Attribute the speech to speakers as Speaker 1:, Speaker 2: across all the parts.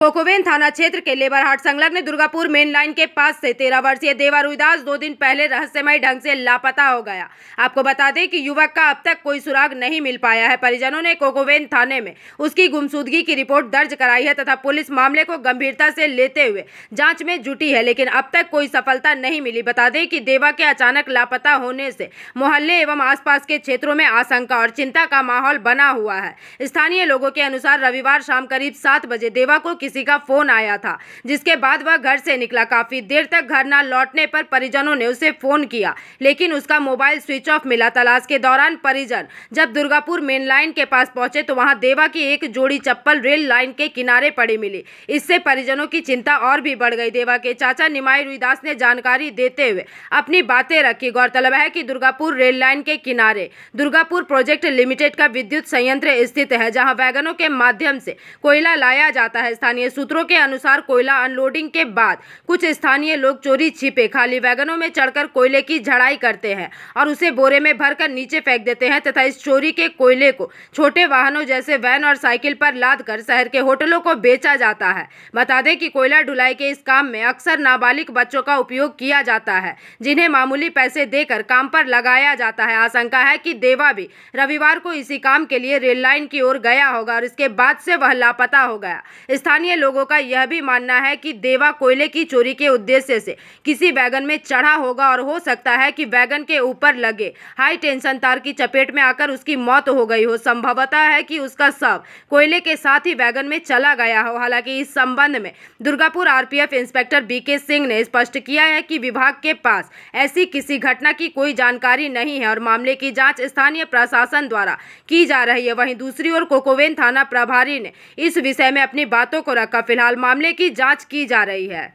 Speaker 1: कोकोवेन थाना क्षेत्र के लेबरहाट संलग्न दुर्गापुर मेन लाइन के पास से 13 वर्षीय देवा रुईदास 2 दिन पहले रहस्यमय ढंग से लापता हो गया। आपको बता दें कि युवक का अब तक कोई सुराग नहीं मिल पाया है। परिजनों ने कोकोवेन थाने में उसकी गुमशुदगी की रिपोर्ट दर्ज कराई है तथा पुलिस मामले को गंभीरता से लेते हुए जांच में जुटी है, लेकिन अब तक कोई सफलता नहीं मिली। बता दें कि देवा के अचानक लापता होने से मोहल्ले एवं आसपास के क्षेत्रों में आशंका और चिंता का माहौल बना हुआ है। स्थानीय लोगों के अनुसार रविवार शाम करीब 7 बजे देवा को किसी का फोन आया था, जिसके बाद वह घर से निकला। काफी देर तक घर न लौटने पर परिजनों ने उसे फोन किया, लेकिन उसका मोबाइल स्विच ऑफ मिला। तलाश के दौरान परिजन जब दुर्गापुर मेन लाइन के पास पहुंचे तो वहां देवा की एक जोड़ी चप्पल रेल लाइन के किनारे पड़ी मिली। इससे परिजनों की चिंता और भी बढ़ गई। देवा के चाचा निमाई रुईदास ने जानकारी देते हुए अपनी बातें रखी। गौरतलब है कि दुर्गापुर रेल लाइन के किनारे दुर्गापुर प्रोजेक्ट लिमिटेड का विद्युत संयंत्र स्थित है, जहां वैगनों के माध्यम से कोयला लाया जाता है। स्थानीय सूत्रों के अनुसार कोयला अनलोडिंग के बाद कुछ स्थानीय लोग चोरी छिपे खाली वैगनों में चढ़कर कोयले की झड़ाई करते हैं और उसे बोरे में भरकर नीचे फेंक देते हैं तथा इस चोरी के कोयले को छोटे वाहनों जैसे वैन और साइकिल पर लादकर शहर के होटलों को बेचा जाता है। बता दें कि कोयला ढुलाई के इस काम में अक्सर नाबालिग बच्चों का उपयोग किया जाता है, जिन्हें मामूली पैसे देकर काम पर लगाया जाता है। आशंका है कि देवा भी रविवार को इसी काम के लिए रेल लाइन की ओर गया होगा और इसके बाद से वह लापता हो गया। स्थानीय लोगों का यह भी मानना है कि देवा कोयले की चोरी के उद्देश्य से किसी वैगन में चढ़ा होगा और हो सकता है कि वैगन के ऊपर लगे हाई टेंशन तार की चपेट में आकर उसकी मौत हो गई हो। संभवतः है कि उसका शव कोयले के साथ ही वैगन में चला गया हो। हालांकि इस संबंध में Durgapur RPF inspector BK Singh ने स्पष्ट किया है कि विभाग के पास ऐसी किसी घटना की कोई जानकारी नहीं है और मामले की जाँच स्थानीय प्रशासन द्वारा की जा रही है। वहीं दूसरी ओर कोकोवेन थाना प्रभारी ने इस विषय में अपनी बातों को रखा। फिलहाल मामले की जांच की जा रही है।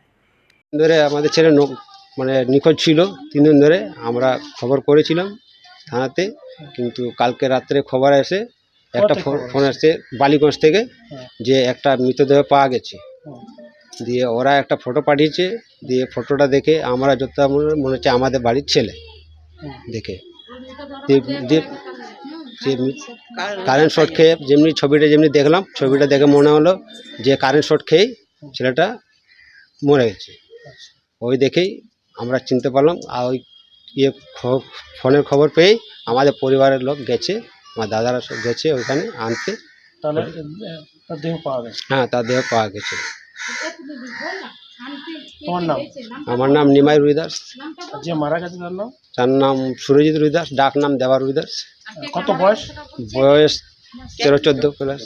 Speaker 2: ধরে আমাদের ছেলে মানে নিখোঁজ ছিল 3 দিন ধরে। আমরা খবর করেছিলাম থানাতে, কিন্তু কালকে রাত্রে খবর আসে একটা ফোন আসছে বালিগঞ্জ থেকে যে একটা মৃতদেহ পাওয়া গেছে। দিয়ে ওরা একটা ফটো পাঠিয়েছে, দিয়ে ফটোটা দেখে আমরা যত মনে হচ্ছে আমাদের বাড়ির ছেলে দেখে কারেন্ট শট খেয়ে যেমনি ছবিটা দেখলাম, ছবিটা দেখে মনে হলো যে কারেন্ট শট খেয়ে ছেলেটা মরে গেছে। ওই দেখেই আমরা চিনতে পারলাম। আর ওই ফোনের খবর পেয়েই আমাদের পরিবারের লোক গেছে, আমার দাদারা সব গেছে ওইখানে আনতে।
Speaker 3: তার দেহ পাওয়া গেছে?
Speaker 2: হ্যাঁ, তার দেহ পাওয়া গেছে।
Speaker 3: তোমার নাম?
Speaker 2: আমার নাম নিমাই রুইদাস।
Speaker 3: যে মারা গেছে তার নাম?
Speaker 2: তার নাম সুরজিৎ রুইদাস, ডাক নাম দেবা রুইদাস।
Speaker 3: কত বয়স?
Speaker 2: বয়স 13-14 প্লাস।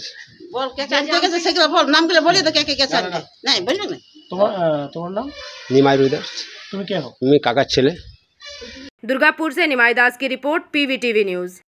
Speaker 3: তোমার নাম?
Speaker 2: নিমাই রুইদাস।
Speaker 3: তুমি কে हो?
Speaker 2: আমি কাকার ছেলে।
Speaker 1: दुर्गापुर से निमाई दास की रिपोर्ट, पीवीटीवी न्यूज।